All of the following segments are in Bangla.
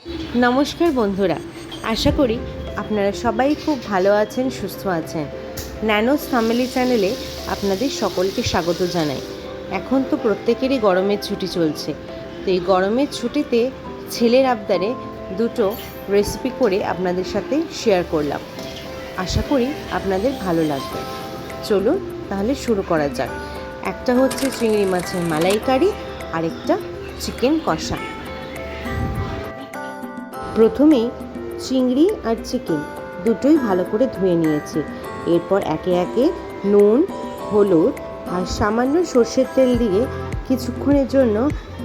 নমস্কার বন্ধুরা, আশা করি আপনারা সবাই খুব ভালো আছেন, সুস্থ আছেন। ন্যানোস ফ্যামিলি চ্যানেলে আপনাদের সকলকে স্বাগত জানাই। এখন তো প্রত্যেকেরই গরমের ছুটি চলছে, তো এই গরমের ছুটিতে ছেলের আবদারে দুটো রেসিপি করে আপনাদের সাথে শেয়ার করলাম। আশা করি আপনাদের ভালো লাগবে। চলুন তাহলে শুরু করা যাক। একটা হচ্ছে চিংড়ি মাছের মালাইকারি, আরেকটা চিকেন কষা। প্রথমেই চিংড়ি আর চিকেন দুটোই ভালো করে ধুয়ে নিয়েছি। এরপর একে একে নুন, হলুদ আর সামান্য সর্ষের তেল দিয়ে কিছুক্ষণের জন্য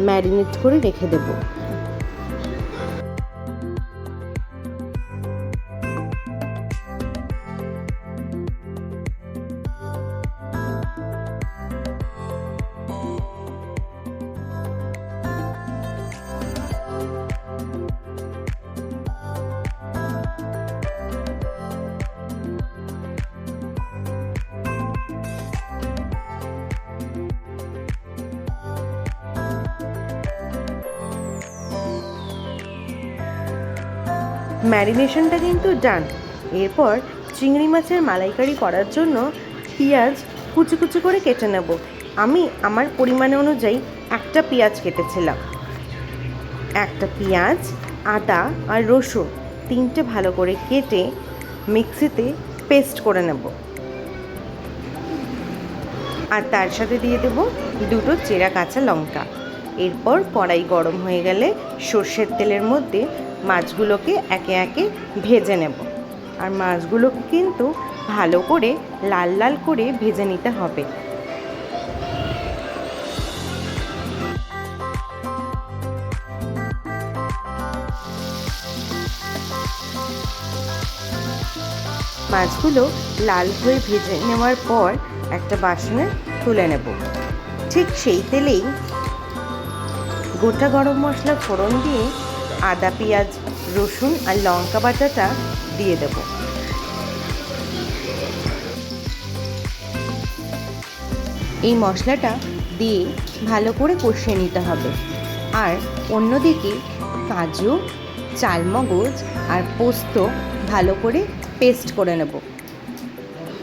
ম্যারিনেট করে রেখে দেব। ম্যারিনেশনটা কিন্তু ডান। এরপর চিংড়ি মাছের মালাইকারি করার জন্য পেঁয়াজ কুচি কুচি করে কেটে নেব। আমি আমার পরিমাণ অনুযায়ী একটা পেঁয়াজ কেটেছিলাম। একটা পেঁয়াজ, আদা আর রসুন তিনটে ভালো করে কেটে মিক্সিতে পেস্ট করে নেব। আর তার সাথে দিয়ে দেব দুটো চেরা কাঁচা লঙ্কা। এরপর কড়াই গরম হয়ে গেলে সর্ষের তেলের মধ্যে মাছগুলোকে একে একে ভেজে নেব। আর মাছগুলোকে কিন্তু ভালো করে লাল লাল করে ভেজে নিতে হবে। মাছগুলো লাল হয়ে ভেজে নেওয়ার পর একটা বাসনে তুলে নেব। ঠিক সেই তেলেই গোটা গরম মশলা ফোড়ন দিয়ে আদা, পেঁয়াজ, রসুন আর লঙ্কা বাটাটা দিয়ে দেব। এই মশলাটা দিয়ে ভালো করে কষিয়ে নিতে হবে। আর অন্যদিকে কাজু, চালমগজ আর পোস্ত ভালো করে পেস্ট করে নেব।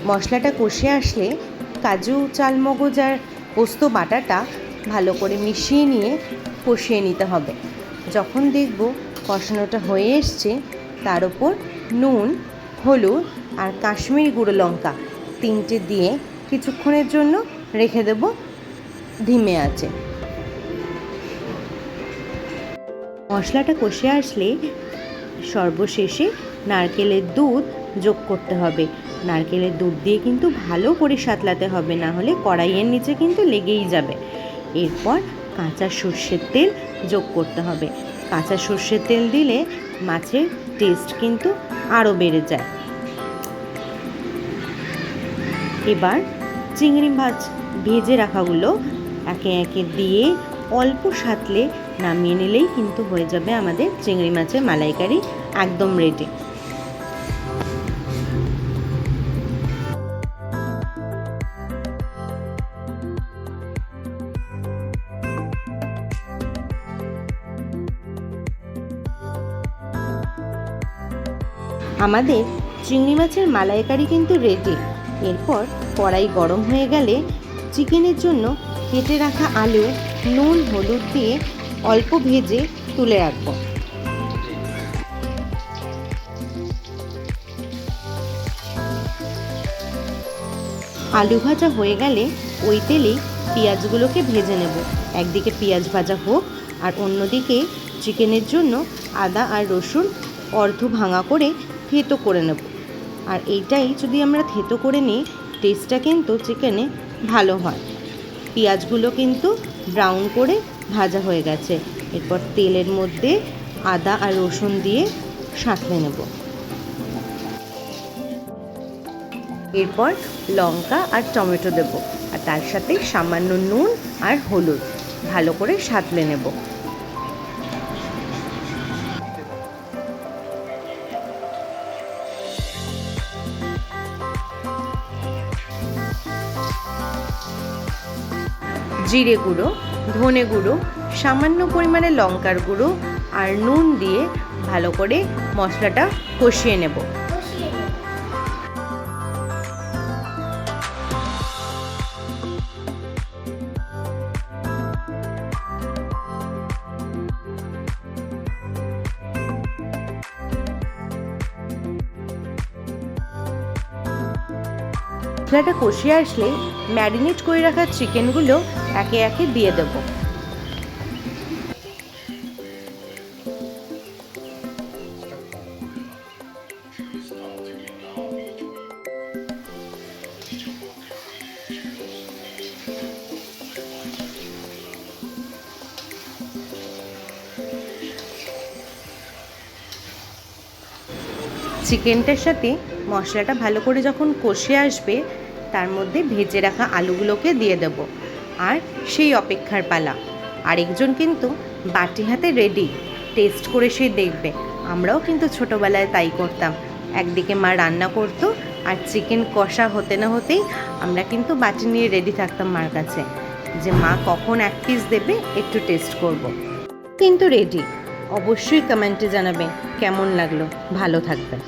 মশলাটা কষে আসলে কাজু, চালমগজ আর পোস্ত বাটাটা ভালো করে মিশিয়ে নিয়ে কষিয়ে নিতে হবে। যখন দেখব কষানোটা হয়ে এসছে, তার ওপর নুন, হলুদ আর কাশ্মীরি গুঁড়ো লঙ্কা তিনটে দিয়ে কিছুক্ষণের জন্য রেখে দেব ধিমে আঁচে। মশলাটা কষে আসলে সর্বশেষে নারকেলের দুধ যোগ করতে হবে। নারকেলের দুধ দিয়ে কিন্তু ভালো করে সাঁতলাতে হবে, না হলে কড়াইয়ের নিচে কিন্তু লেগেই যাবে। এরপর কাঁচা সর্ষের তেল যোগ করতে হবে। কাঁচা সর্ষের তেল দিলে মাছের টেস্ট কিন্তু আরও বেড়ে যায়। এবার চিংড়ি মাছ ভেজে রাখাগুলো একে একে দিয়ে অল্প সাঁতলে নামিয়ে নিলেই কিন্তু হয়ে যাবে আমাদের চিংড়ি মাছের মালাইকারি একদম রেডি। আমাদের চিংড়ি মাছের মালাইকারি কিন্তু রেডি। এরপর কড়াই গরম হয়ে গেলে চিকেনের জন্য কেটে রাখা আলু নুন হলুদ দিয়ে অল্প ভেজে তুলে রাখবো। আলু ভাজা হয়ে গেলে ওই তেলেই পেঁয়াজগুলোকে ভেজে নেব। একদিকে পেঁয়াজ ভাজা হোক আর অন্যদিকে চিকেনের জন্য আদা আর রসুন অর্ধ ভাঙা করে থেতো করে নেব। আর এইটাই যদি আমরা থেতো করে নিই, টেস্টটা কিন্তু চিকেনে ভালো হয়। পেঁয়াজগুলো কিন্তু ব্রাউন করে ভাজা হয়ে গেছে। এরপর তেলের মধ্যে আদা আর রসুন দিয়ে সাঁতলে নেব। এরপর লঙ্কা আর টমেটো দেব, আর তার সাথে সামান্য নুন আর হলুদ ভালো করে সাঁতলে নেব। জিরে গুঁড়ো, ধনে গুঁড়ো, সামান্য পরিমাণে লঙ্কার গুঁড়ো আর নুন দিয়ে ভালো করে মশলাটা কষিয়ে নেব। মশলাটা কষিয়ে আসলে ম্যারিনেট করে রাখা চিকেনগুলো একে একে দিয়ে দেবো। চিকেনটার সাথে মশলাটা ভালো করে যখন কষে আসবে, তার মধ্যে ভেজে রাখা আলুগুলোকে দিয়ে দেব। আর সেই অপেক্ষার পালা। আরেকজন কিন্তু বাটি হাতে রেডি, টেস্ট করে সে দেখবে। আমরাও কিন্তু ছোটোবেলায় তাই করতাম। একদিকে মা রান্না করতো আর চিকেন কষা হতে না হতেই আমরা কিন্তু বাটি নিয়ে রেডি থাকতাম মার কাছে, যে মা কখন এক পিস দেবে একটু টেস্ট করব। কিন্তু রেডি। অবশ্যই কমেন্টে জানাবেন কেমন লাগলো। ভালো থাকবেন।